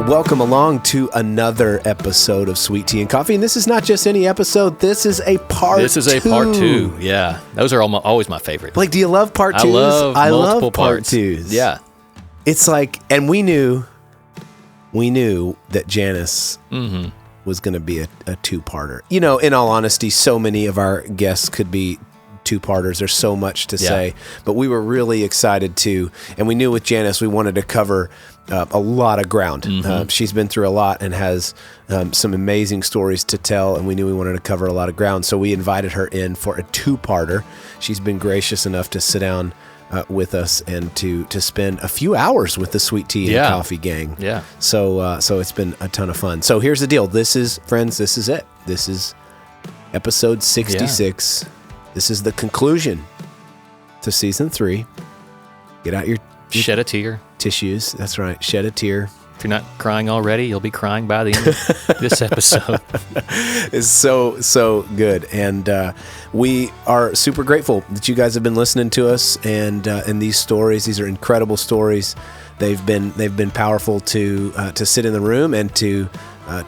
welcome along to another episode of Sweet Tea and Coffee. And this is not just any episode. This is a part two. This is a part two. Yeah. Those are always my favorite. Blake, do you love part twos? I love multiple part parts. twos. Yeah. It's like, and we knew that Janis was going to be a two-parter. You know, in all honesty, so many of our guests could be two-parters. There's so much to say, but we were really excited to, and we knew with Janis we wanted to cover a lot of ground. She's been through a lot and has some amazing stories to tell, and we knew we wanted to cover a lot of ground, so we invited her in for a two-parter. She's been gracious enough to sit down with us and to spend a few hours with the Sweet Tea and Coffee gang. Yeah. So it's been a ton of fun. So here's the deal. This is it. This is episode 66. Yeah. This is the conclusion to season 3. Get out your shed a tear. Tissues. That's right. Shed a tear. If you're not crying already, you'll be crying by the end of this episode. It's so good, and we are super grateful that you guys have been listening to us and these stories. These are incredible stories. They've been powerful to sit in the room and to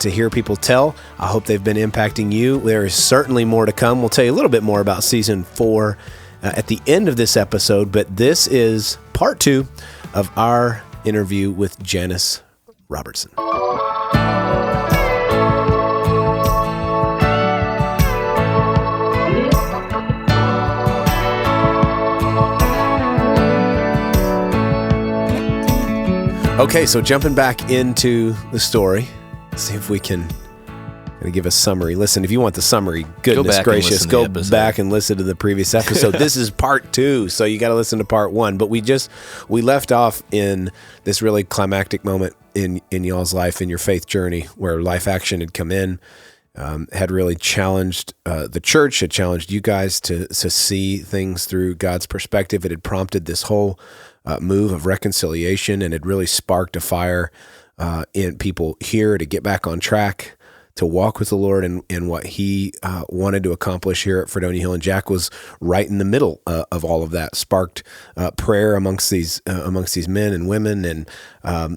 hear people tell. I hope they've been impacting you. There is certainly more to come. We'll tell you a little bit more about season 4 at the end of this episode, but this is part 2 of our interview with Janis Robertson. Okay, so jumping back into the story, see if we can give a summary. Listen, if you want the summary, goodness gracious, go back and listen to the previous episode. This is part 2, so you got to listen to part 1. But we left off in this really climactic moment in y'all's life, in your faith journey, where Life Action had come in, had really challenged the church, had challenged you guys to see things through God's perspective. It had prompted this whole move of reconciliation, and it really sparked a fire in people here to get back on track, to walk with the Lord and what He wanted to accomplish here at Fredonia Hill. And Jack was right in the middle of all of that, sparked prayer amongst these men and women, and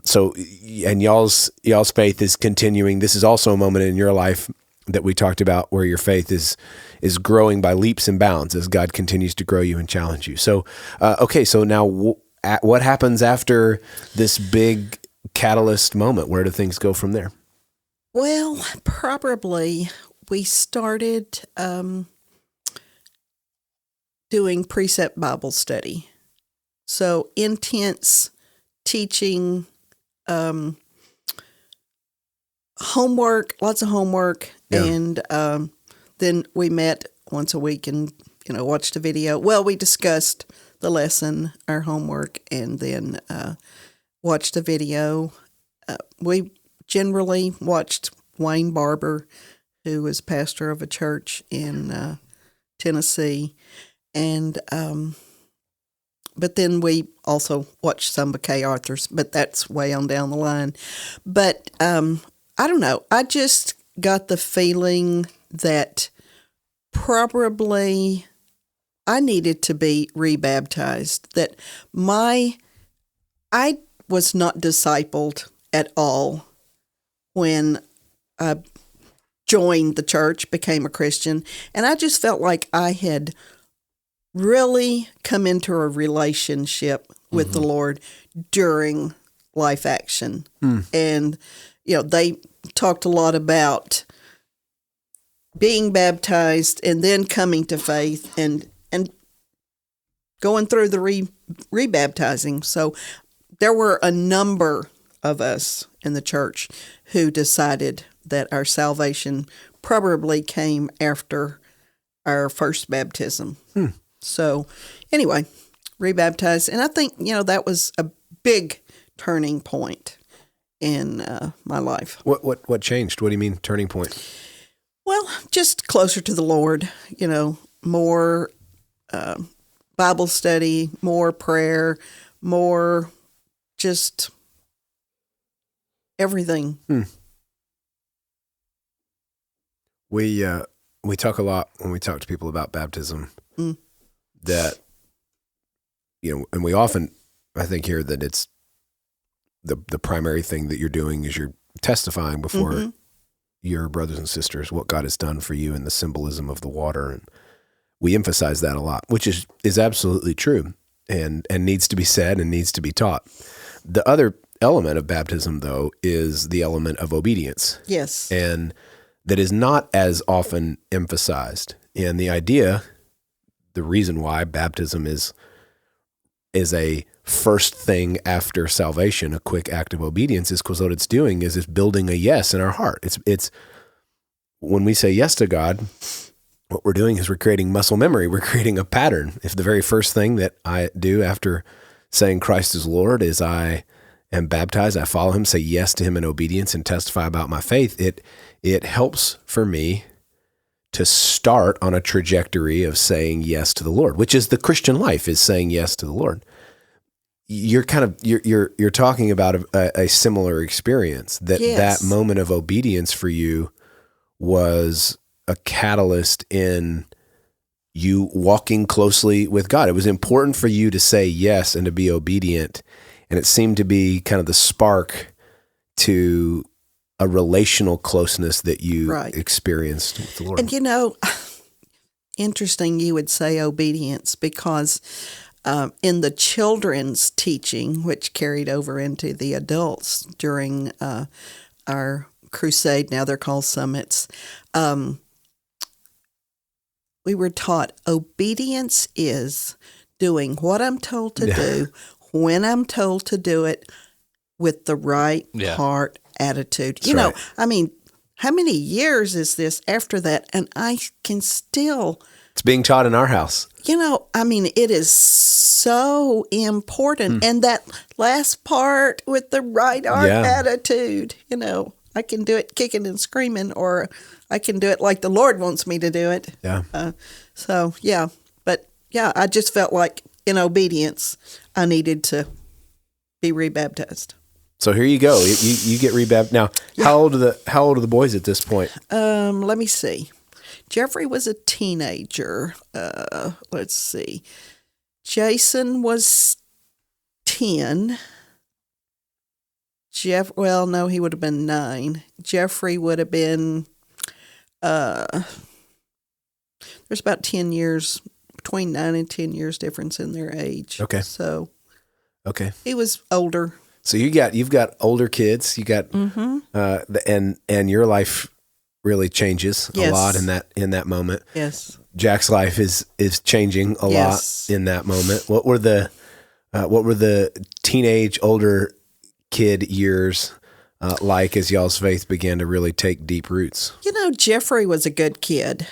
so y'all's faith is continuing. This is also a moment in your life that we talked about where your faith is growing by leaps and bounds as God continues to grow you and challenge you. So, okay, so now what happens after this big catalyst moment? Where do things go from there? Well, probably we started doing precept Bible study. So intense teaching, homework, lots of homework. Yeah. And then we met once a week and, watched a video. Well, we discussed the lesson, our homework, and then watched a video. We generally watched Wayne Barber, who was pastor of a church in Tennessee, and but then we also watched some of Kay Arthur's, but that's way on down the line. But I don't know. I just got the feeling that probably I needed to be rebaptized. That I was not discipled at all when I joined the church, became a Christian, and I just felt like I had really come into a relationship with the Lord during Life Action. And, they talked a lot about being baptized and then coming to faith and going through the rebaptizing. So there were a number of us in the church who decided that our salvation probably came after our first baptism. So anyway, rebaptized. And I think, that was a big turning point in my life. What changed? What do you mean turning point? Well, just closer to the Lord, more Bible study, more prayer, more just everything. We talk a lot when we talk to people about baptism that, and we often, I think, hear that it's the primary thing that you're doing is you're testifying before your brothers and sisters what God has done for you and the symbolism of the water. And we emphasize that a lot, which is absolutely true and needs to be said and needs to be taught. The other element of baptism, though, is the element of obedience. Yes. And that is not as often emphasized. And the idea, the reason why baptism is a first thing after salvation, a quick act of obedience, is because what it's doing is it's building a yes in our heart. It's when we say yes to God, what we're doing is we're creating muscle memory. We're creating a pattern. If the very first thing that I do after saying Christ is Lord is I am baptized, I follow him, say yes to him in obedience and testify about my faith, it helps for me to start on a trajectory of saying yes to the Lord, which is the Christian life, is saying yes to the Lord. You're talking about a similar experience, that moment of obedience for you was a catalyst in you walking closely with God. It was important for you to say yes and to be obedient. And it seemed to be kind of the spark to a relational closeness that you experienced with the Lord. And interesting you would say obedience, because in the children's teaching, which carried over into the adults during our crusade, now they're called summits, we were taught obedience is doing what I'm told to do, when I'm told to do it, with the right heart attitude. I mean, how many years is this after that? And I can still... It's being taught in our house. It is so important. And that last part with the right heart attitude, I can do it kicking and screaming, or I can do it like the Lord wants me to do it. Yeah. I just felt like in obedience, I needed to be rebaptized. So here you go. You get rebaptized. Now, how old are the boys at this point? Let me see. Jeffrey was a teenager. Let's see. Jason was 10. He would have been 9. Jeffrey would have been, there's about 10 years, between 9 and 10 years difference in their age. Okay. So, he was older. So you've got older kids. You got, and your life really changes a lot in that moment. Yes. Jack's life is changing a lot in that moment. What were the teenage older kid years like as y'all's faith began to really take deep roots? Jeffrey was a good kid.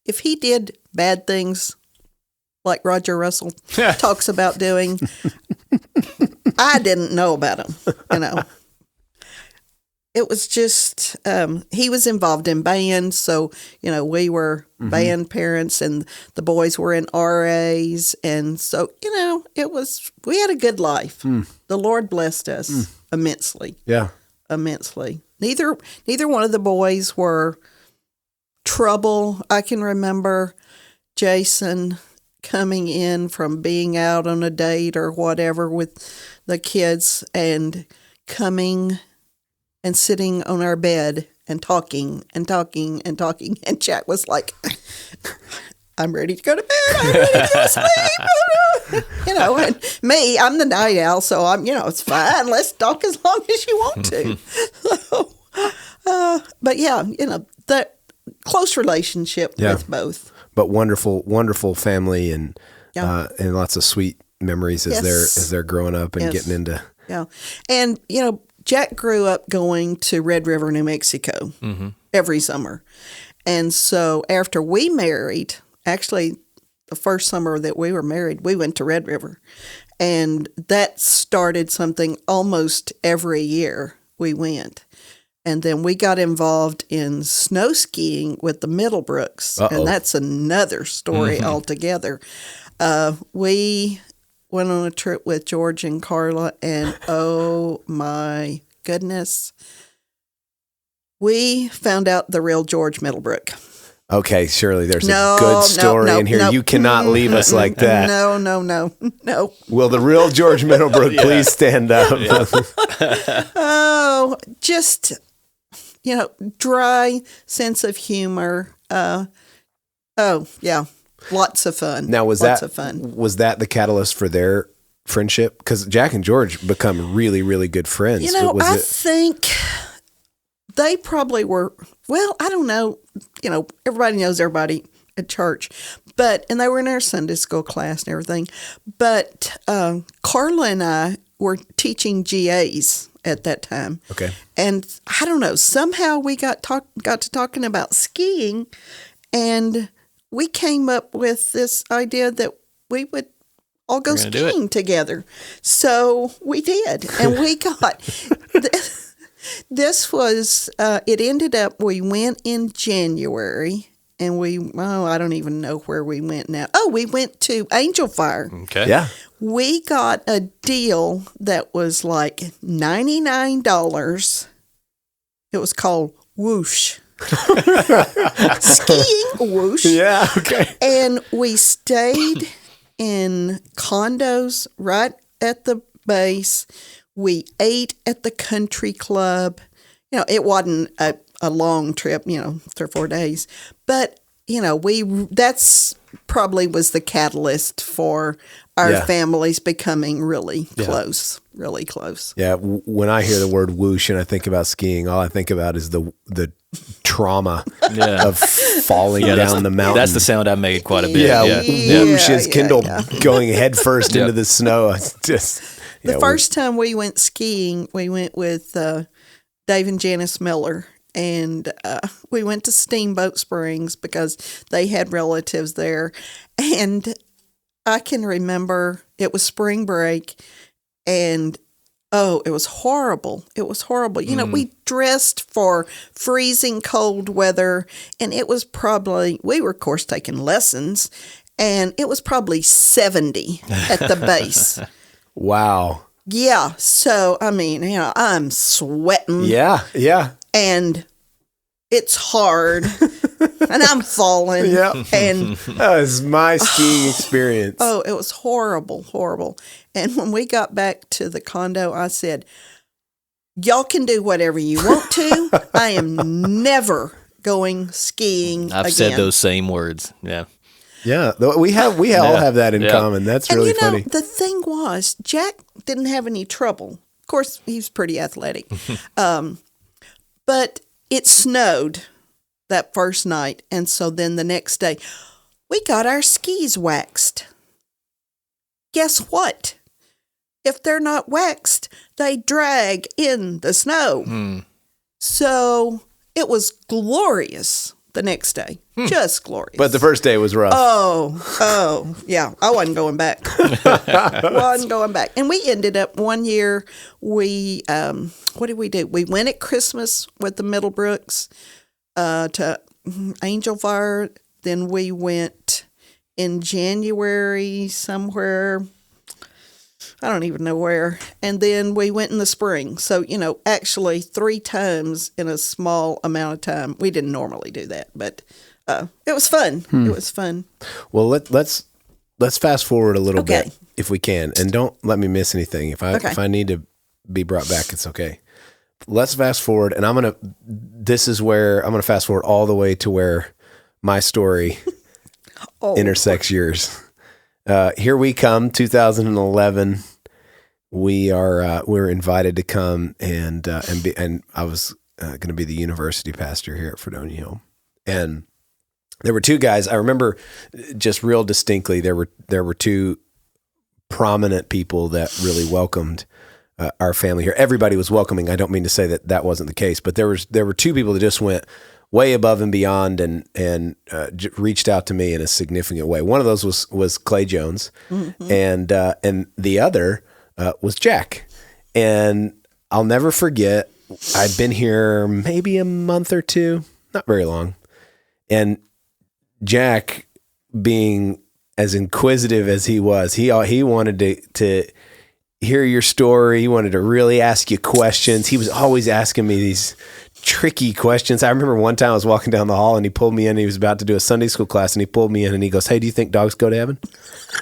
If he did bad things like Roger Russell talks about doing, I didn't know about him, It was just, he was involved in bands, so, we were band parents, and the boys were in RAs, and so, we had a good life. The Lord blessed us immensely. Yeah. Immensely. Neither one of the boys were trouble. I can remember Jason coming in from being out on a date or whatever with the kids and coming and sitting on our bed and talking and talking and talking. And Jack was like, I'm ready to go to bed. I'm ready to go to sleep. And me, I'm the night owl, so I'm, it's fine. Let's talk as long as you want to. But that close relationship with both. But wonderful, wonderful family and lots of sweet memories as they're growing up and getting into. Yeah. And, Jack grew up going to Red River, New Mexico every summer. And so after we married, actually the first summer that we were married, we went to Red River. And that started something almost every year we went. And then we got involved in snow skiing with the Middlebrooks. And that's another story altogether. We went on a trip with George and Carla, and oh my goodness, we found out the real George Middlebrook. Okay, surely there's a good story in here. You cannot leave us like that. No. Will the real George Middlebrook please stand up? Oh, just, dry sense of humor. Lots of fun. Now, was that the catalyst for their friendship? Because Jack and George become really, really good friends. I think they probably were, well, I don't know. Everybody knows everybody at church, and they were in our Sunday school class and everything. But Carla and I were teaching GAs at that time. Okay. And I don't know, somehow we got to talking about skiing, and we came up with this idea that we would all go skiing together. So we did. And we got, this was, it ended up, we went in January, and I don't even know where we went now. Oh, we went to Angel Fire. Okay. Yeah. We got a deal that was like $99. It was called Whoosh. Skiing Whoosh. Yeah, okay. And we stayed in condos right at the base. We ate at the country club. It wasn't a long trip, 3 or 4 days. But, that's probably was the catalyst for our families becoming really close. Yeah, when I hear the word whoosh and I think about skiing, all I think about is the trauma of falling down the mountain. That's the sound I made quite a bit. Whoosh is Kendall going head first into the snow. It's just the first time we went skiing, we went with Dave and Janis Miller. And we went to Steamboat Springs because they had relatives there. And I can remember it was spring break, and it was horrible. It was horrible. We dressed for freezing cold weather, and it was we were, of course, taking lessons, and it was probably 70 at the base. Wow. Yeah. So, I'm sweating. Yeah. And it's hard, and I'm falling. Yeah. And that was my skiing experience. Oh, it was horrible. And when we got back to the condo, I said, y'all can do whatever you want to. I am never going skiing again. I've said those same words. Yeah. Yeah, we all have that in common. That's really funny. The thing was, Jack didn't have any trouble. Of course, he's pretty athletic. But it snowed that first night, and so then the next day, we got our skis waxed. Guess what? If they're not waxed, they drag in the snow. So it was glorious the next day. Just glorious. But the first day was rough. Oh, yeah. I wasn't going back. And we ended up one year, what did we do? We went at Christmas with the Middlebrooks to Angel Fire. Then we went in January somewhere. I don't even know where. And then we went in the spring. So, actually 3 times in a small amount of time. We didn't normally do that, but it was fun. It was fun. Well, let's fast forward a little bit if we can, and don't let me miss anything. If I need to be brought back, it's okay. Let's fast forward, and I'm gonna fast forward all the way to where my story intersects yours. Here we come, 2011. We're invited to come and I was going to be the university pastor here at Fredonia Hill, and there were 2 guys I remember just real distinctly. There were 2 prominent people that really welcomed our family here. Everybody was welcoming. I don't mean to say that wasn't the case, but there were 2 people that just went way above and beyond and reached out to me in a significant way. One of those was Clay Jones, and the other was Jack. And I'll never forget, I'd been here maybe a month or 2, not very long, and Jack, being as inquisitive as he was, he wanted to hear your story. He wanted to really ask you questions. He was always asking me these tricky questions. I remember one time I was walking down the hall and he pulled me in. He was about to do a Sunday school class and he pulled me in and he goes, "Hey, do you think dogs go to heaven?"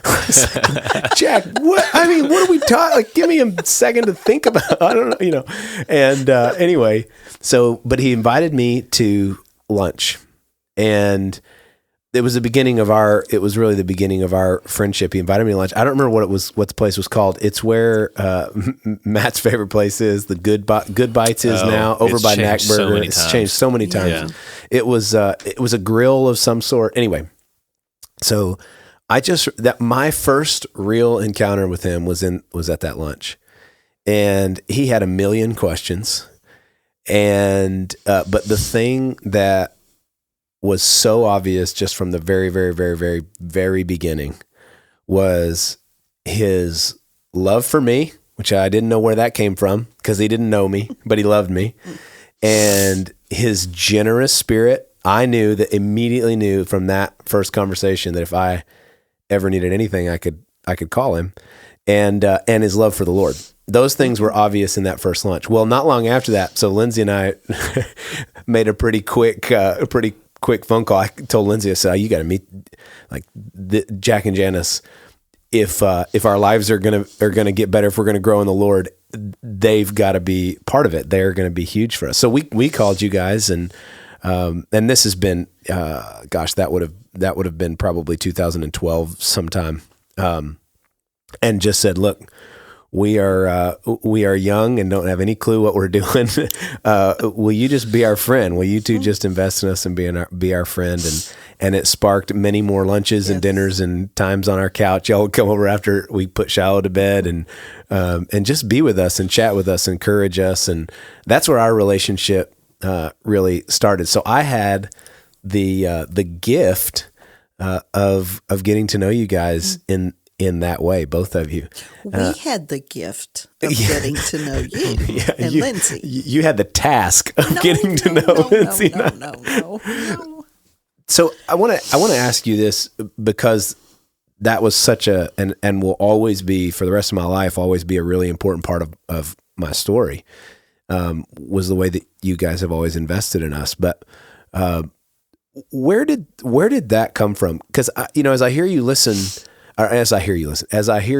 Like, Jack, what? I mean, what are we talking? Like, give me a second to think about. I don't know, And anyway, but he invited me to lunch, and it was really the beginning of our friendship. He invited me to lunch. I don't remember what the place was called. It's where Matt's favorite place is. The Good Bites is now over by Knack Burger. It's changed so many times. Yeah. It was a grill of some sort. Anyway, so my first real encounter with him was at that lunch, and he had a million questions, and but the thing that was so obvious just from the very, very, very, very, very beginning was his love for me, which I didn't know where that came from because he didn't know me, but he loved me, and his generous spirit. I immediately knew from that first conversation that if I ever needed anything, I could call him, and his love for the Lord. Those things were obvious in that first lunch. Well, not long after that, so Lindsay and I made a pretty quick phone call. I told Lindsay, I said, "You got to meet Jack and Janis. If our lives are gonna get better, if we're gonna grow in the Lord, they've got to be part of it. They're gonna be huge for us." So we called you guys, and this has been that would have been probably 2012 sometime, and just said, "Look, we are young and don't have any clue what we're doing. Will you just be our friend? Will you two just invest in us and be our friend?" And it sparked many more lunches and dinners and times on our couch. Y'all would come over after we put Shallow to bed and just be with us and chat with us, encourage us, and that's where our relationship really started. So I had the gift of getting to know you guys in that way, both of you. We had the gift of getting to know you and Lindsay. You had the task of getting to know Lindsay. No. So I want to ask you this, because that was such and will always be for the rest of my life, always be a really important part of my story, was the way that you guys have always invested in us. But where did that come from? Because as I hear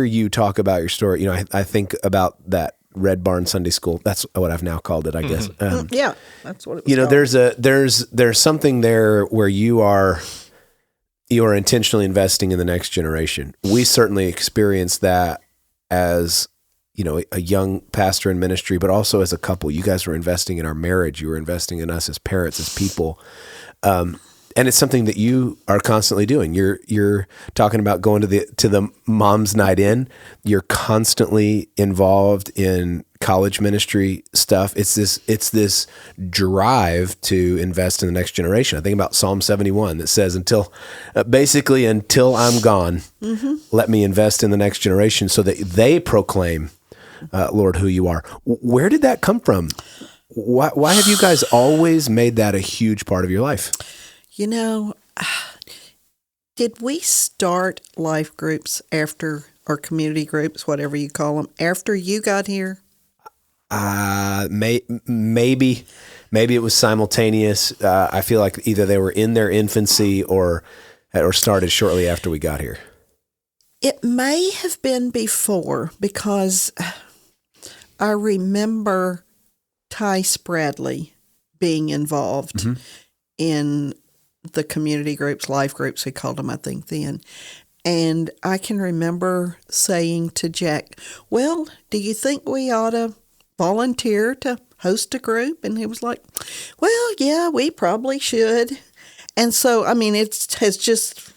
you talk about your story, I think about that Red Barn Sunday School. That's what I've now called it, I guess. Yeah, that's what it was called. There's something there where you are intentionally investing in the next generation. We certainly experienced that as a young pastor in ministry, but also as a couple. You guys were investing in our marriage. You were investing in us as parents, as people. And it's something that you are constantly doing. You're talking about going to the mom's night in. You're constantly involved in college ministry stuff. It's this drive to invest in the next generation. I think about Psalm 71 that says, until I'm gone, let me invest in the next generation so that they proclaim, Lord, who you are. Where did that come from? Why have you guys always made that a huge part of your life? Did we start life groups or community groups, whatever you call them, after you got here? Maybe it was simultaneous. I feel like either they were in their infancy or started shortly after we got here. It may have been before, because I remember Tice Bradley being involved in the community groups, life groups, we called them, I think, then. And I can remember saying to Jack, "Well, do you think we ought to volunteer to host a group?" And he was like, "Well, yeah, we probably should." And so, it has just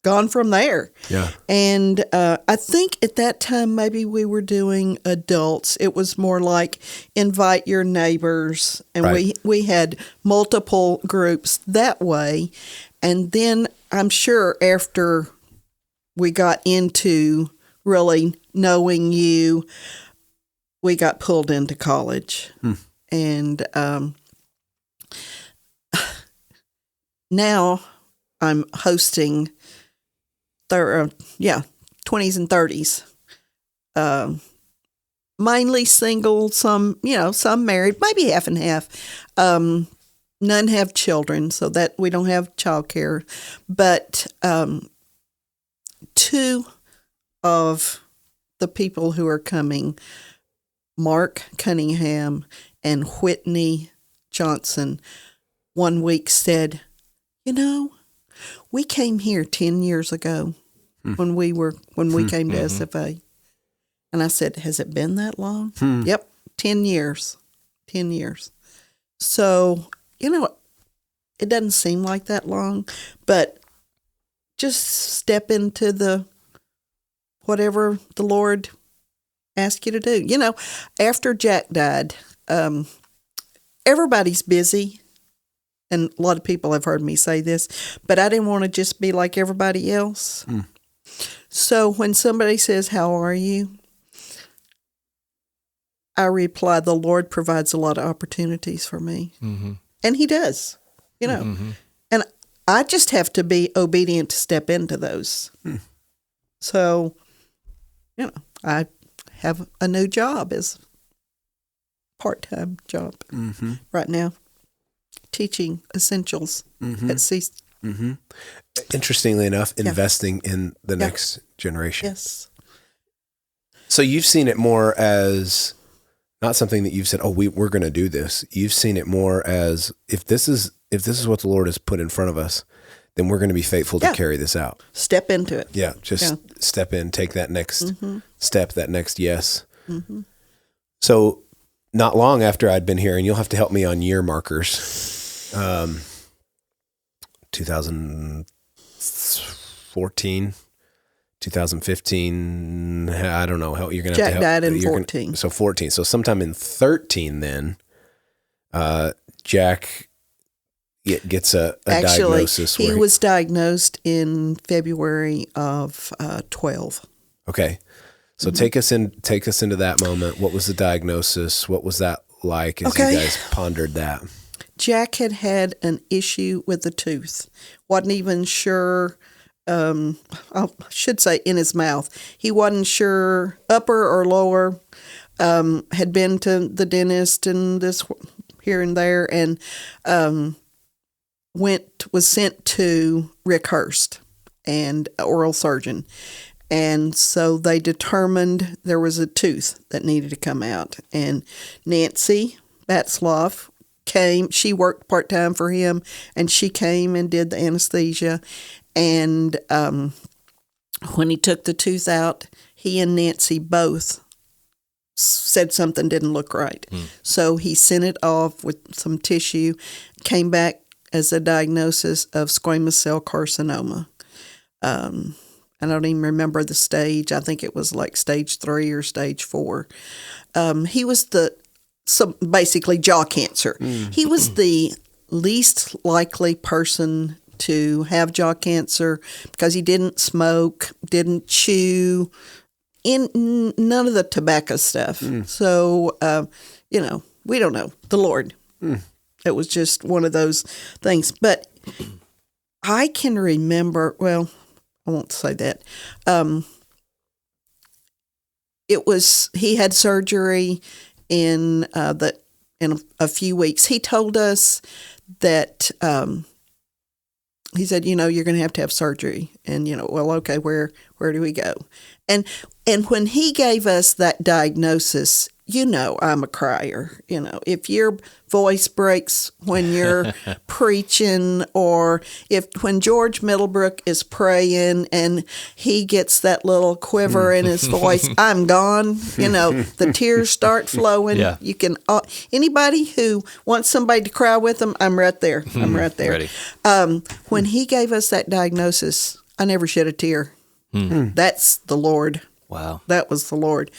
gone from there. Yeah. And I think at that time, maybe we were doing adults. It was more like invite your neighbors. And right. we had multiple groups that way. And then I'm sure after we got into really knowing you, we got pulled into college. And now I'm hosting 20s and 30s mainly single, some married, maybe half and half. None have children, so that we don't have childcare. But two of the people who are coming, Mark Cunningham and Whitney Johnson, one week said, we came here 10 years ago when we came to SFA. And I said, has it been that long? Yep, 10 years. 10 years. So, it doesn't seem like that long, but just step into whatever the Lord asks you to do. After Jack died, everybody's busy. And a lot of people have heard me say this, but I didn't want to just be like everybody else. So when somebody says, how are you? I reply, the Lord provides a lot of opportunities for me. Mm-hmm. And he does, Mm-hmm. And I just have to be obedient to step into those. So, I have a new job as part-time job right now, teaching essentials at C. Interestingly enough, investing in the next generation. Yes. So you've seen it more as not something that you've said, we're going to do this. You've seen it more as if this is what the Lord has put in front of us, then we're going to be faithful to carry this out. Step into it. Yeah, step in, take that next step, that next yes. So not long after I'd been here, and you'll have to help me on year markers, 2014, 2015, I don't know. You're going to have to help. Jack died in 14. So 14. So sometime in 13 then, Jack gets a diagnosis. He was diagnosed in February of 12. Okay. So take us into that moment. What was the diagnosis? What was that like as you guys pondered that? Jack had an issue with the tooth. Wasn't even sure, I should say in his mouth. He wasn't sure upper or lower. Had been to the dentist and this here and there, and was sent to Rick Hurst and oral surgeon. And so they determined there was a tooth that needed to come out. And Nancy Batzloff came. She worked part-time for him, and she came and did the anesthesia. And when he took the tooth out, he and Nancy both said something didn't look right. So he sent it off with some tissue, came back as a diagnosis of squamous cell carcinoma. I don't even remember the stage. I think it was like stage 3 or stage 4. He was basically jaw cancer. He was the least likely person to have jaw cancer because he didn't smoke, didn't chew, none of the tobacco stuff. So, we don't know. The Lord. It was just one of those things. But I can remember, well, I won't say that. He had surgery in a few weeks. He told us that, he said, you're going to have surgery. And, well, okay, where do we go? And when he gave us that diagnosis, I'm a crier. If your voice breaks when you're preaching, or when George Middlebrook is praying and he gets that little quiver in his voice, I'm gone. The tears start flowing. Yeah. You can, anybody who wants somebody to cry with them, I'm right there. I'm right there. Ready. When he gave us that diagnosis, I never shed a tear. That's the Lord. Wow. That was the Lord.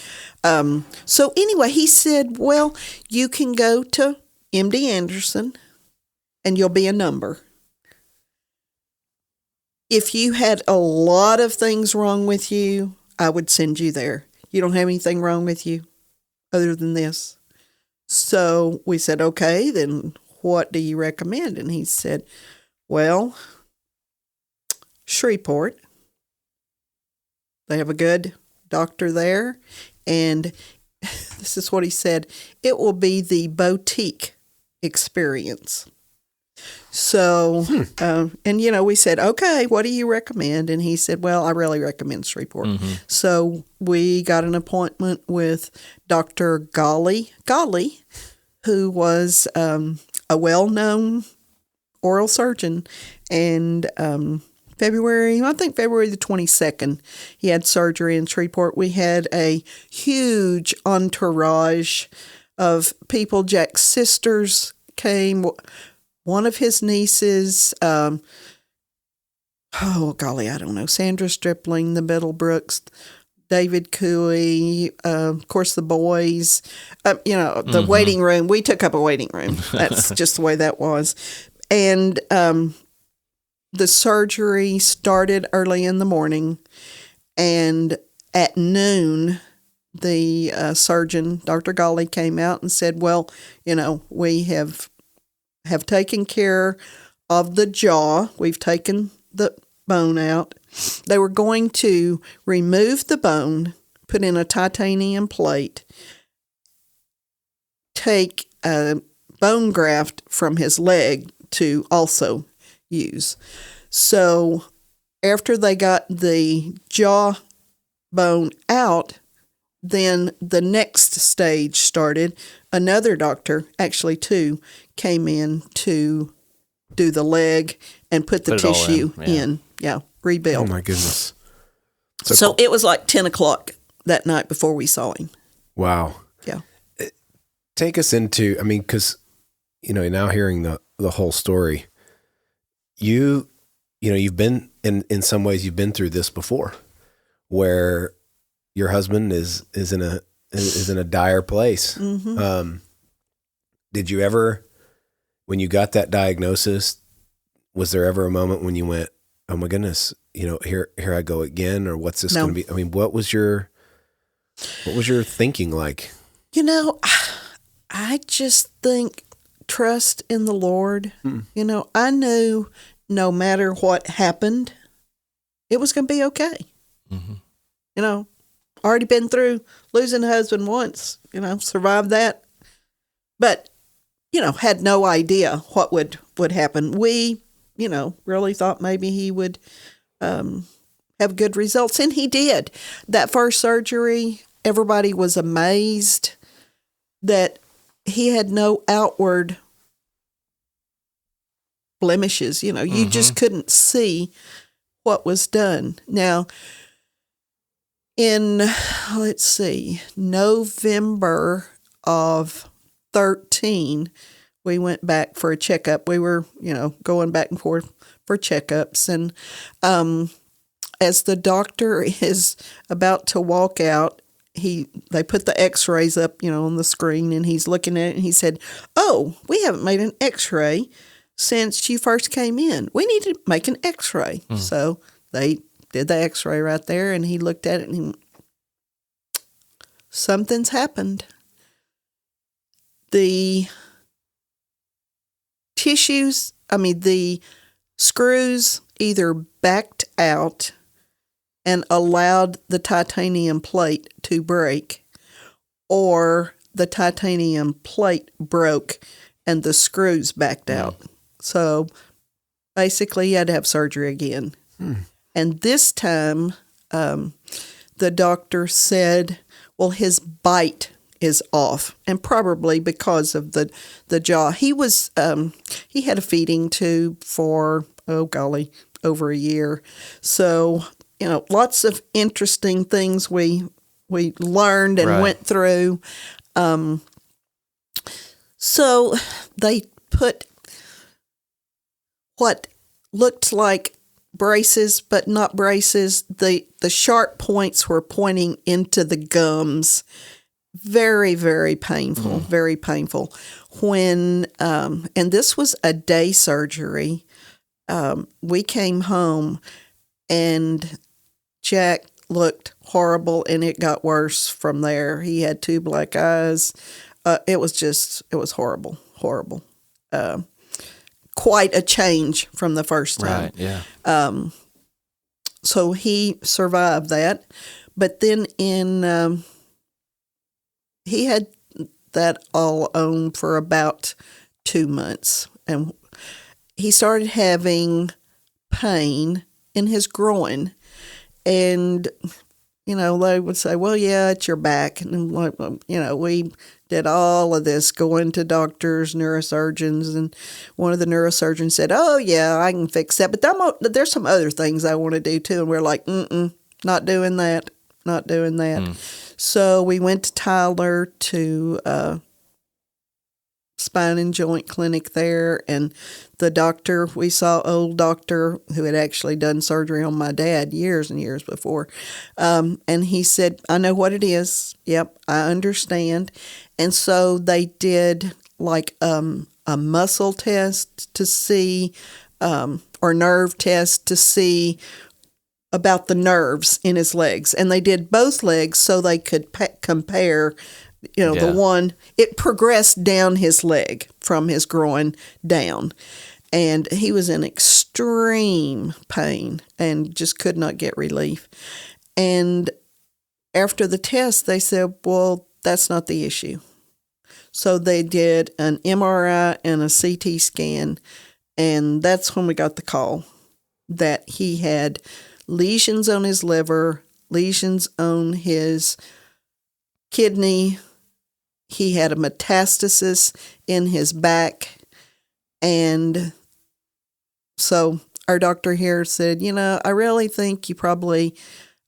So anyway, he said, well, you can go to MD Anderson and you'll be a number. If you had a lot of things wrong with you, I would send you there. You don't have anything wrong with you other than this. So we said, okay, then what do you recommend? And he said, well, Shreveport. They have a good doctor there, and this is what he said, it will be the boutique experience. So, and, we said, okay, what do you recommend? And he said, well, I really recommend Shreveport. So we got an appointment with Dr. Golly, who was a well-known oral surgeon. And February the 22nd, he had surgery in Shreveport. We had a huge entourage of people. Jack's sisters came. One of his nieces, I don't know, Sandra Stripling, the Middlebrooks, David Cooey, of course, the boys, the waiting room. We took up a waiting room. That's just the way that was. And the surgery started early in the morning, and at noon, the surgeon, Dr. Golly, came out and said, well, we have taken care of the jaw. We've taken the bone out. They were going to remove the bone, put in a titanium plate, take a bone graft from his leg to also use. So after they got the jaw bone out, then the next stage started. Another doctor, actually two, came in to do the leg and put the tissue in. Yeah, rebuild. Oh, my goodness. So it was like 10 o'clock that night before we saw him. Wow. Yeah. Take us into, because, now hearing the whole story, you've been, in some ways, you've been through this before, where your husband is in a dire place. Did you ever, when you got that diagnosis, was there ever a moment when you went, oh my goodness, here I go again, or what's this going to be? What was your thinking like? I just think trust in the Lord. I knew no matter what happened, it was going to be okay. Already been through losing a husband once, survived that. But, had no idea what would happen. We, really thought maybe he would have good results. And he did. That first surgery, everybody was amazed that he had no outward blemishes. You just couldn't see what was done. Now, in, November of 2013, we went back for a checkup. We were, going back and forth for checkups. And as the doctor is about to walk out, they put the x-rays up, on the screen, and he's looking at it, and he said, oh, we haven't made an x-ray since you first came in. We need to make an x-ray. So they did the x-ray right there, and he looked at it, and something's happened. The the screws either backed out and allowed the titanium plate to break, or the titanium plate broke and the screws backed out. So basically, he had to have surgery again. And this time, the doctor said, well, his bite is off, and probably because of the jaw. He was he had a feeding tube for over a year. So lots of interesting things we learned and went through. So they put what looked like braces, but not braces. The sharp points were pointing into the gums. Very, very painful, very painful. When, and this was a day surgery, we came home and Jack looked horrible, and it got worse from there. He had 2 black eyes. It was horrible, horrible. Quite a change from the first time. Right, yeah. So he survived that. But then in he had that all on for about 2 months. And he started having pain in his groin. And, they would say, well, yeah, it's your back. And, we did all of this, going to doctors, neurosurgeons. And one of the neurosurgeons said, oh, yeah, I can fix that. But there's some other things I want to do, too. And we're like, not doing that, not doing that. So we went to Tyler to spine and joint clinic there, and the doctor, we saw old doctor who had actually done surgery on my dad years and years before, and he said, I know what it is. Yep, I understand. And so they did like a muscle test to see, or nerve test to see about the nerves in his legs, and they did both legs so they could compare. The one, it progressed down his leg from his groin down. And he was in extreme pain and just could not get relief. And after the test, they said, well, that's not the issue. So they did an MRI and a CT scan. And that's when we got the call that he had lesions on his liver, lesions on his kidney. He had a metastasis in his back. And so our doctor here said, I really think you probably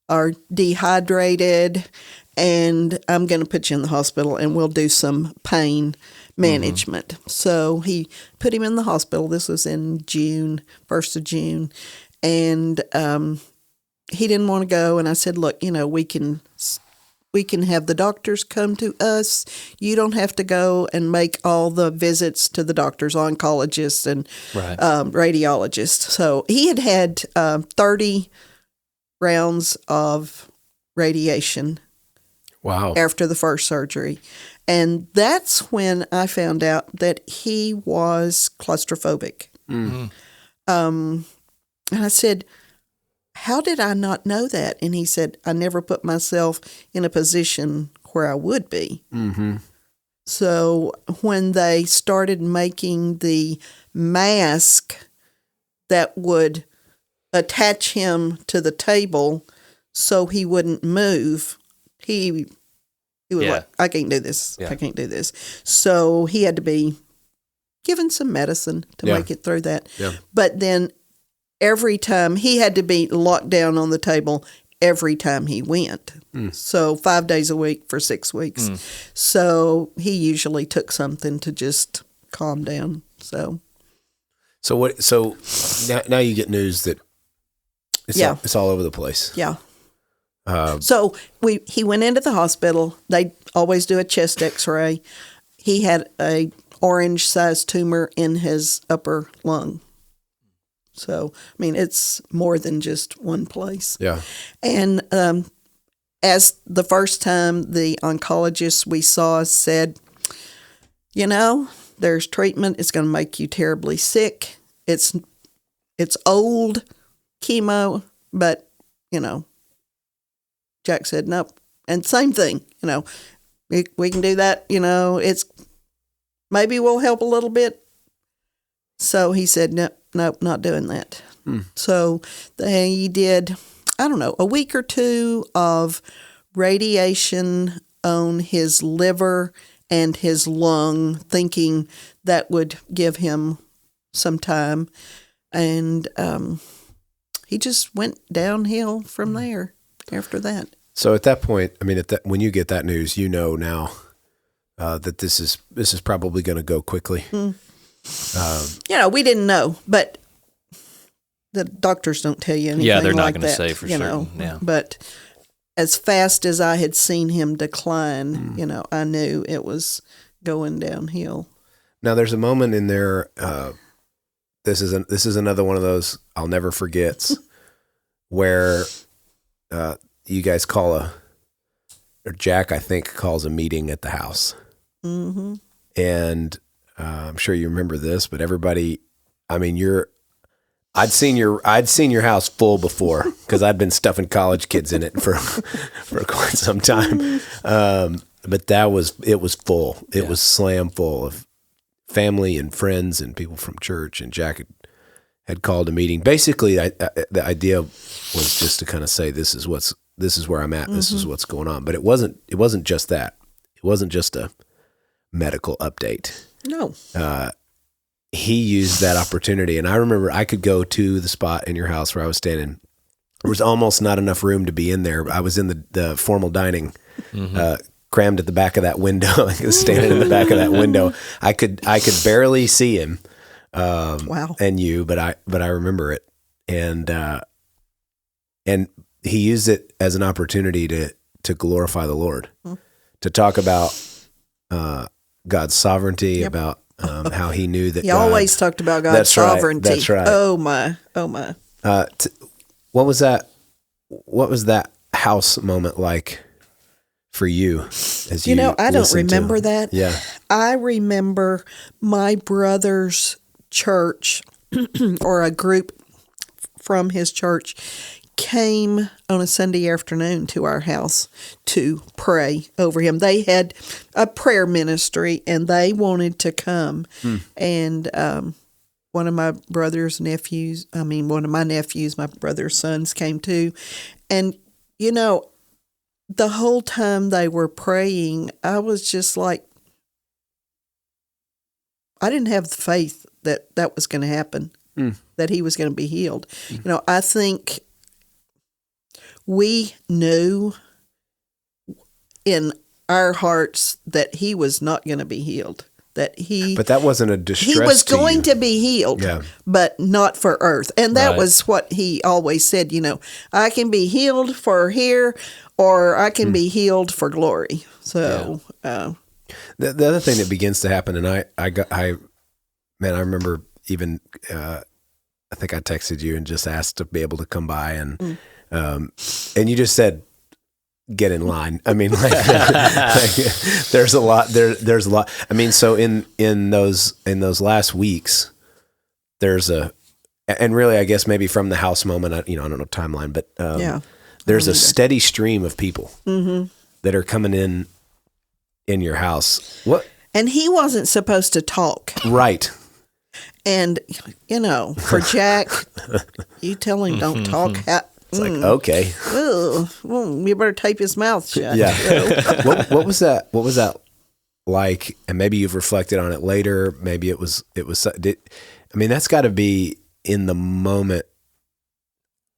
are dehydrated, and I'm going to put you in the hospital and we'll do some pain management. Mm-hmm. So he put him in the hospital. This was in June, 1st of June. And he didn't want to go. And I said, look, we can have the doctors come to us. You don't have to go and make all the visits to the doctors, oncologists and radiologists. So he had 30 rounds of radiation. Wow. After the first surgery. And that's when I found out that he was claustrophobic. Mm-hmm. And I said, how did I not know that? And he said, I never put myself in a position where I would be. Mm-hmm. So when they started making the mask that would attach him to the table so he wouldn't move, he was like, I can't do this. Yeah. I can't do this. So he had to be given some medicine to make it through that. Yeah. But then every time he had to be locked down on the table every time he went. So 5 days a week for 6 weeks. So he usually took something to just calm down. So now you get news that it's all over the place. Yeah. So he went into the hospital. They always do a chest X-ray. He had a orange-sized tumor in his upper lung. So, it's more than just one place. Yeah. And as the first time the oncologist we saw said, there's treatment. It's going to make you terribly sick. It's old chemo, but, Jack said, nope. And same thing, we can do that. It's maybe we'll help a little bit. So he said, nope, not doing that. So they did, a week or two of radiation on his liver and his lung, thinking that would give him some time. And he just went downhill from there after that. So at that point, when you get that news, now that this is probably going to go quickly. We didn't know, but the doctors don't tell you anything. Yeah, they're not like going to say for certain. Yeah. But as fast as I had seen him decline, I knew it was going downhill. Now, there's a moment in there. This is another one of those I'll never forget, where you guys or Jack, I think, calls a meeting at the house, and I'm sure you remember this, but everybody, I'd seen your house full before because I'd been stuffing college kids in it for quite some time. But it was full. It was slam full of family and friends and people from church. And Jack had called a meeting. Basically, the idea was just to kind of say, this is where I'm at. This is what's going on. But it wasn't just that. It wasn't just a medical update. No. He used that opportunity. And I remember I could go to the spot in your house where I was standing. There was almost not enough room to be in there. I was in the formal dining, crammed at the back of that window. I was standing in the back of that window. I could barely see him. Wow. And you, but I remember it. And he used it as an opportunity to glorify the Lord, to talk about God's sovereignty, about how he knew that he always talked about God's sovereignty. That's right. Oh my. What was that house moment like for you? As you I don't remember that. Yeah. I remember my brother's church or a group from his church came on a Sunday afternoon to our house to pray over him. They had a prayer ministry and they wanted to come. And one of my nephews, my brother's sons came too. And, the whole time they were praying, I was just like, I didn't have the faith that was going to happen, that he was going to be healed. I think we knew in our hearts that he was not going to be healed. But that wasn't a distress. He was going to be healed, but not for earth. And that was what he always said, I can be healed for here or I can be healed for glory. So, the other thing that begins to happen, and I remember even, I think I texted you and just asked to be able to come by and you just said, get in line. I mean, there's a lot there's a lot. I mean, so in those last weeks, and really, I guess maybe from the house moment, I don't know timeline, but there's a steady stream of people that are coming in your house. What? And he wasn't supposed to talk. Right. And, for Jack, you tell him don't talk. It's like, okay. Well, you better tape his mouth shut. Yeah. What was that? What was that like? And maybe you've reflected on it later. Maybe it was, that's got to be in the moment,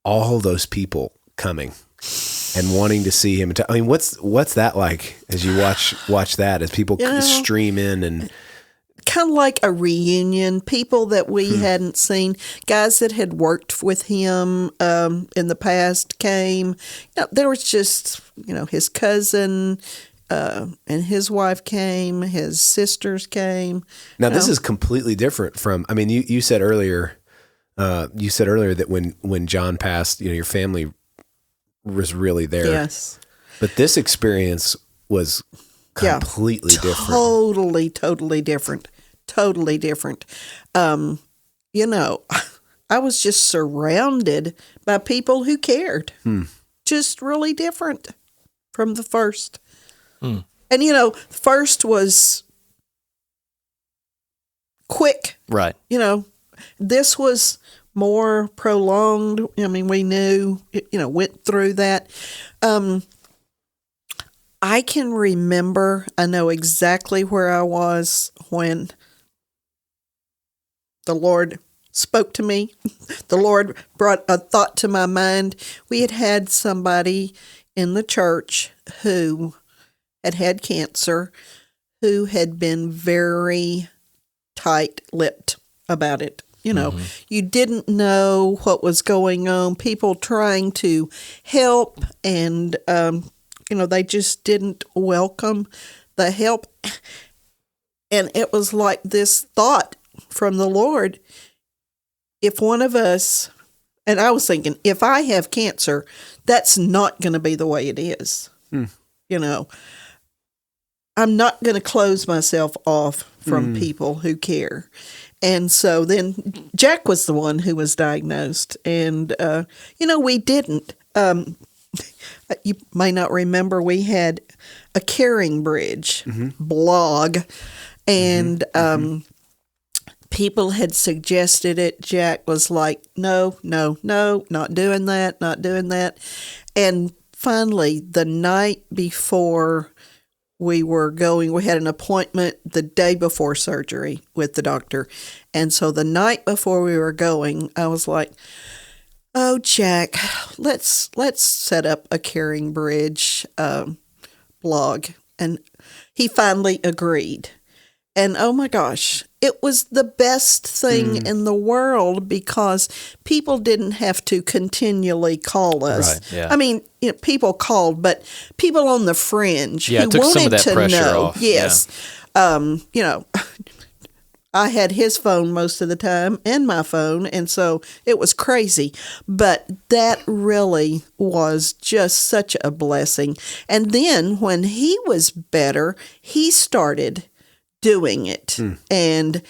all those people coming and wanting to see him. What's that like as you watch that, as people stream in and kind of like a reunion, people that we hadn't seen, guys that had worked with him in the past came. There was just, his cousin and his wife came, his sisters came. Now, this is completely different from, you said earlier that when John passed, your family was really there. Yes. But this experience was completely different. Totally different. Totally different. I was just surrounded by people who cared. Just really different from the first. And, first was quick. Right. This was more prolonged. We knew, went through that. I can remember, I know exactly where I was when the Lord spoke to me. The Lord brought a thought to my mind. We had somebody in the church who had cancer, who had been very tight-lipped about it. You didn't know what was going on. People trying to help, and they just didn't welcome the help. And it was like this thought from the Lord, if one of us, and I was thinking, if I have cancer, that's not going to be the way it is. I'm not going to close myself off from people who care. And so then Jack was the one who was diagnosed. And, we didn't. you may not remember, we had a Caring Bridge blog, and people had suggested it. Jack was like, no, not doing that. And finally, the night before we were going, we had an appointment the day before surgery with the doctor. And so the night before we were going, I was like, oh, Jack, let's set up a Caring Bridge blog. And he finally agreed. And oh my gosh, it was the best thing in the world because people didn't have to continually call us. Right, yeah. I mean, people called, but people on the fringe who it took wanted some of that to pressure know. off. Yes. I had his phone most of the time and my phone, and so it was crazy. But that really was just such a blessing. And then when he was better, he started doing it and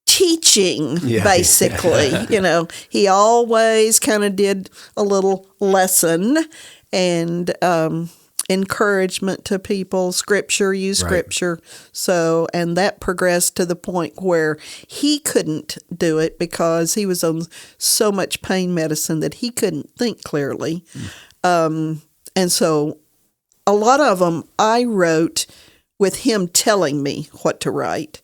teaching, basically. He always kind of did a little lesson and encouragement to people, use scripture. So, and that progressed to the point where he couldn't do it because he was on so much pain medicine that he couldn't think clearly. And so a lot of them I wrote with him telling me what to write.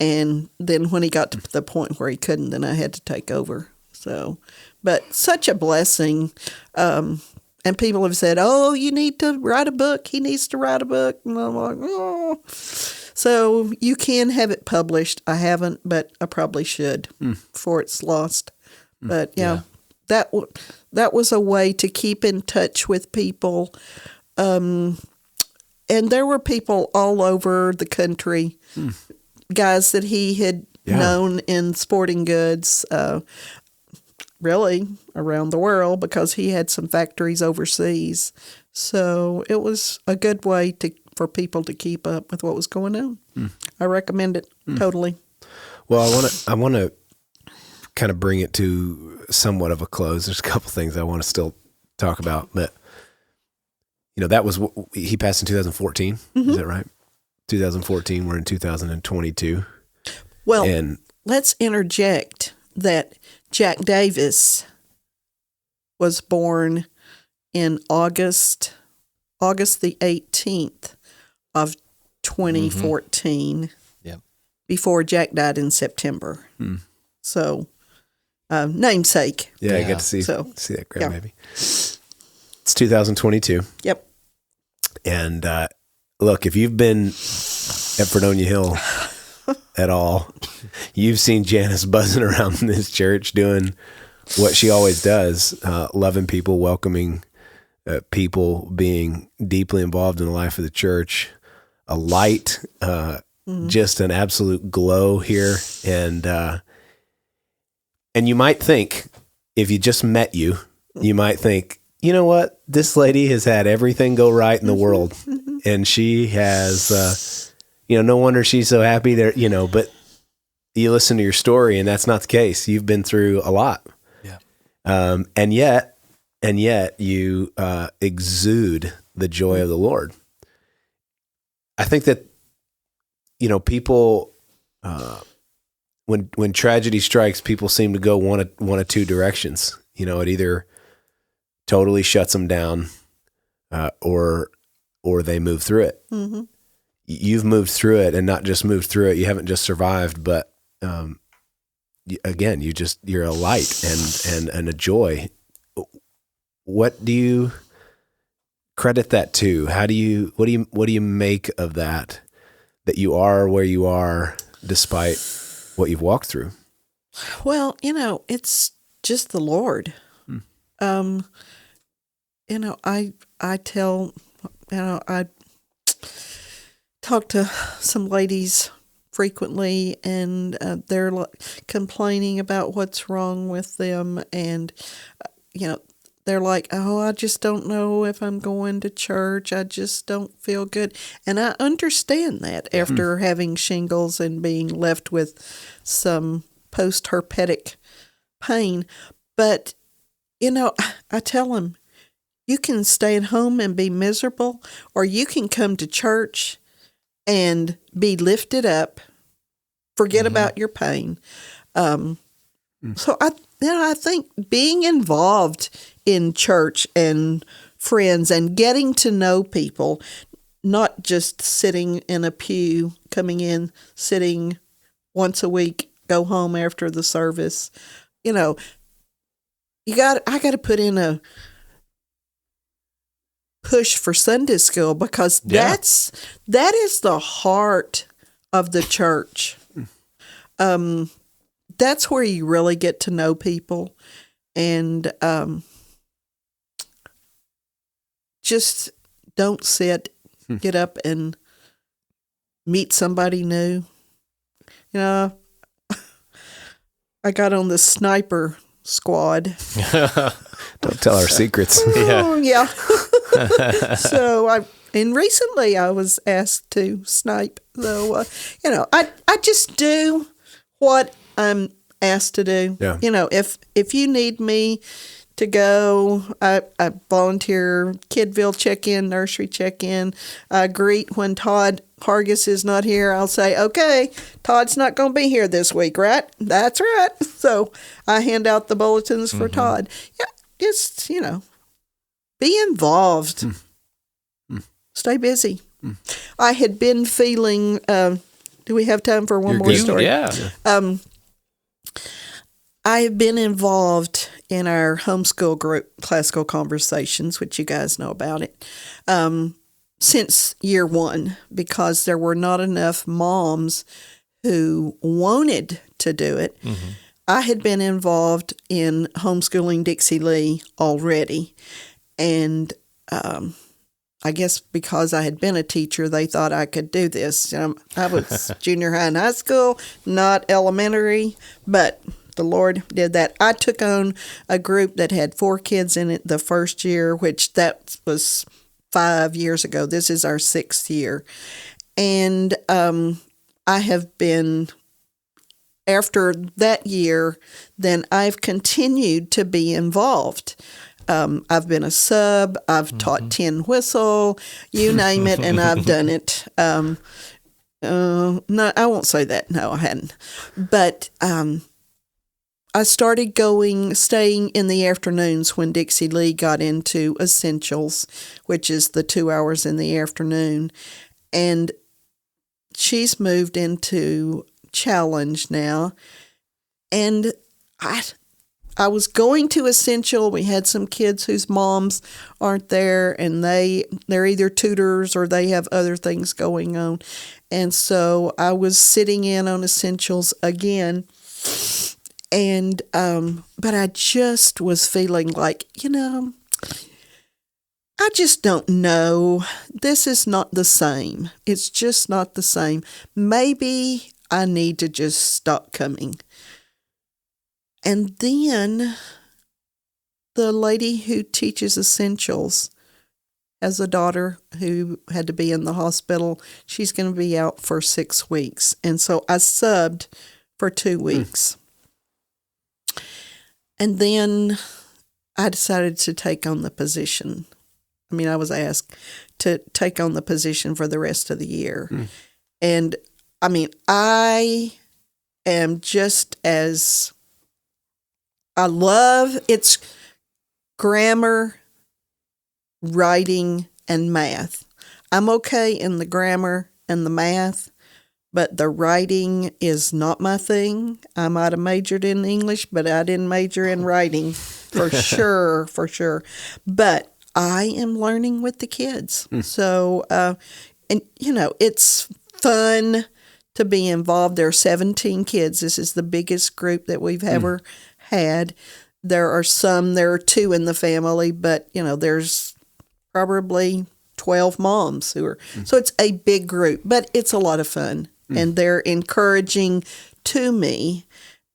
And then when he got to the point where he couldn't, then I had to take over. So, but such a blessing. And people have said, oh, you need to write a book. He needs to write a book. And I'm like, oh. So you can have it published. I haven't, but I probably should before it's lost. But that was a way to keep in touch with people. And there were people all over the country, guys that he had known in sporting goods, really around the world because he had some factories overseas. So it was a good way for people to keep up with what was going on. I recommend it totally. Well, I want to kind of bring it to somewhat of a close. There's a couple things I want to still talk about, but that was he passed in 2014. Is that right? 2014. We're in 2022. Well, and let's interject that Jack Davis was born in August the 18th of 2014. Before Jack died in September. So, namesake. Yeah, I got to see that grab maybe. It's 2022. Yep. And look, if you've been at Fredonia Hill at all, you've seen Janis buzzing around in this church doing what she always does, loving people, welcoming people, being deeply involved in the life of the church, a light, just an absolute glow here. And you might think, if you just met you might think, you know what? This lady has had everything go right in the world. And she has, no wonder she's so happy there, but you listen to your story and that's not the case. You've been through a lot. Yeah. And yet you exude the joy of the Lord. I think that, people, when tragedy strikes, people seem to go one of two directions. It either totally shuts them down, or they move through it. Mm-hmm. You've moved through it, and not just moved through it. You haven't just survived, but again, you're a light and a joy. What do you credit that to? What do you make of that you are where you are despite what you've walked through? Well, it's just the Lord. I tell, I talk to some ladies frequently, and they're complaining about what's wrong with them, and they're like, oh, I just don't know if I'm going to church. I just don't feel good. And I understand that after having shingles and being left with some post-herpetic pain. But, I tell them, You can stay at home and be miserable, or you can come to church and be lifted up, forget about your pain. So I think being involved in church and friends and getting to know people, not just sitting in a pew, coming in, sitting once a week, go home after the service. I got to put in a push for Sunday school, because that is the heart of the church. That's where you really get to know people, and just don't sit, get up and meet somebody new. I got on the sniper squad. Don't tell our secrets. Yeah. So recently I was asked to snipe. So I just do what I'm asked to do. Yeah. If you need me to go, I volunteer Kidville check-in, nursery check-in. I greet when Todd Hargis is not here. I'll say, okay, Todd's not going to be here this week, right? That's right. So I hand out the bulletins for Todd. Yeah, just, be involved. Stay busy. I had been feeling, do we have time for one more story? Yeah. I have been involved in our homeschool group, Classical Conversations, which you guys know about it, since year one, because there were not enough moms who wanted to do it. I had been involved in homeschooling Dixie Lee already, and I guess because I had been a teacher, they thought I could do this. I was junior high and high school, not elementary, but the Lord did that. I took on a group that had 4 kids in it the first year, which that was 5 years ago. This is our 6th year. And I have been, after that year, then I've continued to be involved. I've been a sub, I've taught tin whistle, you name it, and I've done it. No, I won't say that. No, I hadn't. But I started staying in the afternoons when Dixie Lee got into Essentials, which is the 2 hours in the afternoon. And she's moved into Challenge now. And I was going to Essential. We had some kids whose moms aren't there, and they're either tutors or they have other things going on. And so I was sitting in on Essentials again. And, but I just was feeling like, I just don't know. This is not the same. It's just not the same. Maybe I need to just stop coming. And then the lady who teaches Essentials has a daughter who had to be in the hospital. She's going to be out for 6 weeks. And so I subbed for 2 weeks. And then I decided to take on the position. I was asked to take on the position for the rest of the year. And I am just as, I love its grammar, writing, and math. I'm okay in the grammar and the math, but the writing is not my thing. I might have majored in English, but I didn't major in writing for sure. But I am learning with the kids. So, it's fun to be involved. There are 17 kids. This is the biggest group that we've ever had. There are 2 in the family, but, there's probably 12 moms who are, so it's a big group, but it's a lot of fun. And they're encouraging to me.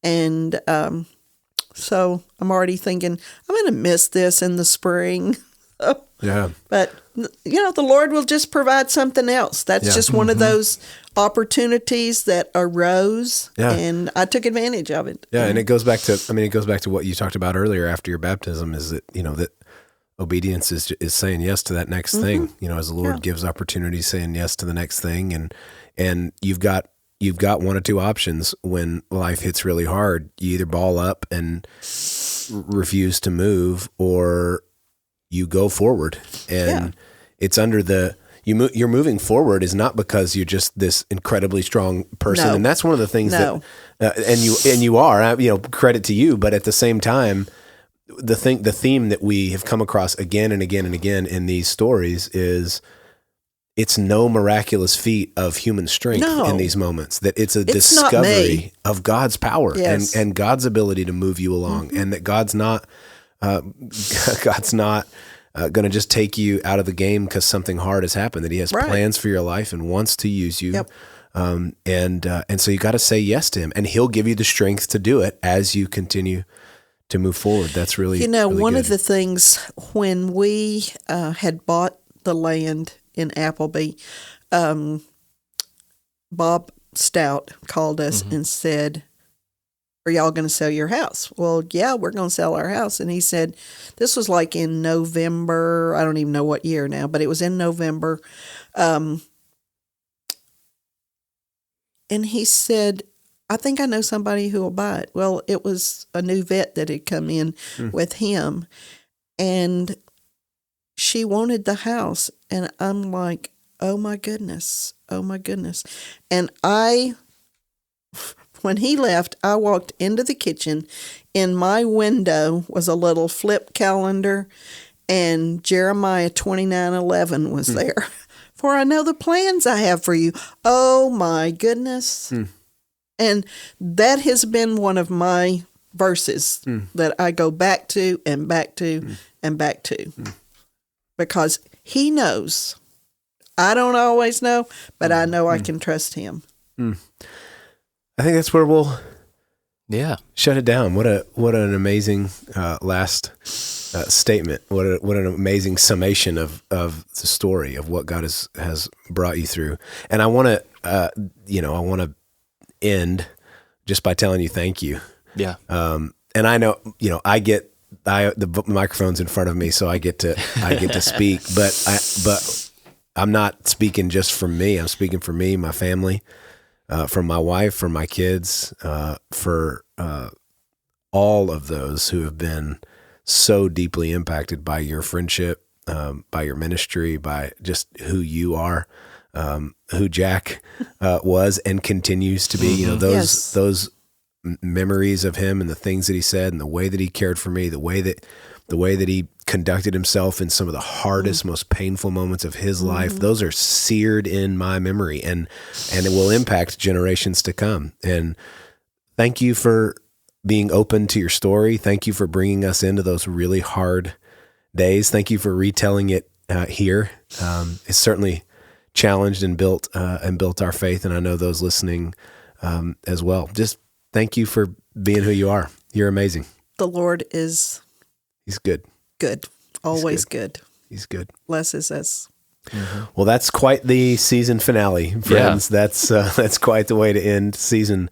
And so I'm already thinking, I'm going to miss this in the spring. Yeah. But, the Lord will just provide something else. That's just one of those opportunities that arose, and I took advantage of it. Yeah, and it goes back to what you talked about earlier after your baptism, is that, that obedience is saying yes to that next thing. You know, as the Lord gives opportunities, saying yes to the next thing, and you've got one or two options when life hits really hard. You either ball up and refuse to move, or you go forward. And it's under you're moving forward is not because you're just this incredibly strong person. No. And that's one of the things that, and you are, credit to you, but at the same time, the theme that we have come across again and again and again in these stories is it's no miraculous feat of human strength in these moments, that it's a discovery of God's power and God's ability to move you along, and that God's not going to just take you out of the game because something hard has happened, that he has plans for your life and wants to use you. Yep. And so you got to say yes to him, and he'll give you the strength to do it as you continue to move forward. That's really, really one good. of the things when we had bought the land in Appleby, Bob Stout called us and said, "Are y'all going to sell your house?" Well, yeah, we're going to sell our house. And he said, this was like in November. I don't even know what year now, but it was in November. And he said, "I think I know somebody who will buy it." Well, it was a new vet that had come in with him, and she wanted the house. And I'm like, oh my goodness. And when he left, I walked into the kitchen. In my window was a little flip calendar, and Jeremiah 29:11 was there. "For I know the plans I have for you." Oh my goodness. And that has been one of my verses that I go back to and back to and back to. Because he knows. I don't always know, but I know I can trust him. I think that's where we'll shut it down. What an amazing last statement. What an amazing summation of the story of what God has brought you through. And I want to end just by telling you thank you. Yeah. And I know, the microphone's in front of me, so I get to speak, but I'm not speaking just for me. I'm speaking for me, my family, for my wife, for my kids, for all of those who have been so deeply impacted by your friendship, by your ministry, by just who you are, who Jack was and continues to be. Those memories of him and the things that he said and the way that he cared for me, the way that he conducted himself in some of the hardest, most painful moments of his life, those are seared in my memory, and it will impact generations to come. And thank you for being open to your story. Thank you for bringing us into those really hard days. Thank you for retelling it here. It's certainly challenged and built our faith, and I know those listening as well. Just thank you for being who you are. You're amazing. The Lord is... He's good. Good. Always good. He's good. Blesses us. Well, that's quite the season finale, friends. Yeah. That's quite the way to end season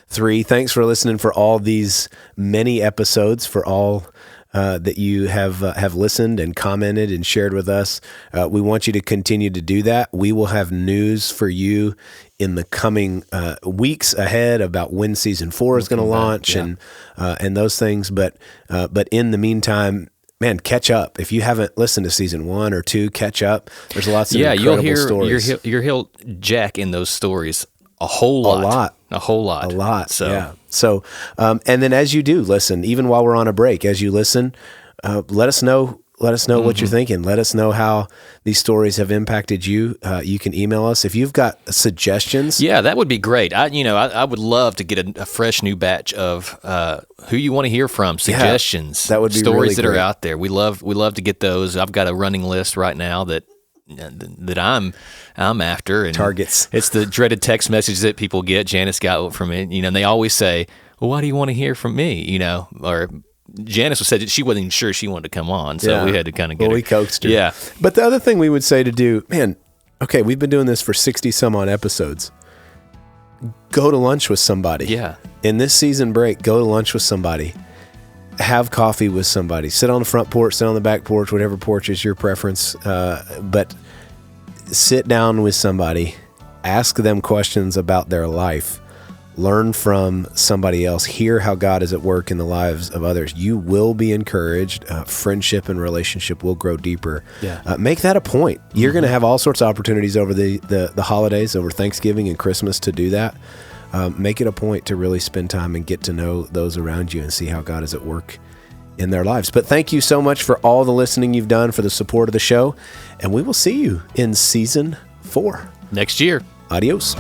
3. Thanks for listening for all these many episodes, for all that you have listened and commented and shared with us. We want you to continue to do that. We will have news for you in the coming weeks ahead about when season 4 is going to launch and those things. But in the meantime, man, catch up. If you haven't listened to season 1 or 2, catch up. There's lots of incredible stories. You'll hear Jack in those stories a whole lot. So, and then as you do listen, even while we're on a break, as you listen, let us know what you're thinking. Let us know how these stories have impacted you. You can email us if you've got suggestions. Yeah, that would be great. I would love to get a fresh new batch of who you want to hear from, suggestions, that would be stories really that great. Are out there. We love to get those. I've got a running list right now that I'm after, and targets. It's the dreaded text message that people get. Janice got from it, and they always say, "Well, why do you want to hear from me?" Or Janice said that she wasn't even sure she wanted to come on, so we had to kind of get her. We coaxed her. Yeah. But the other thing we would say to do, man, okay, we've been doing this for 60 some odd episodes. Go to lunch with somebody. Yeah. In this season break, go to lunch with somebody. have coffee with somebody. Sit on the front porch, sit on the back porch, whatever porch is your preference. But sit down with somebody, ask them questions about their life, learn from somebody else, hear how God is at work in the lives of others. You will be encouraged. Friendship and relationship will grow deeper. Make that a point. You're going to have all sorts of opportunities over the holidays, over Thanksgiving and Christmas to do that. Make it a point to really spend time and get to know those around you and see how God is at work in their lives. But thank you so much for all the listening you've done, for the support of the show, and we will see you in season 4 next year. Adios.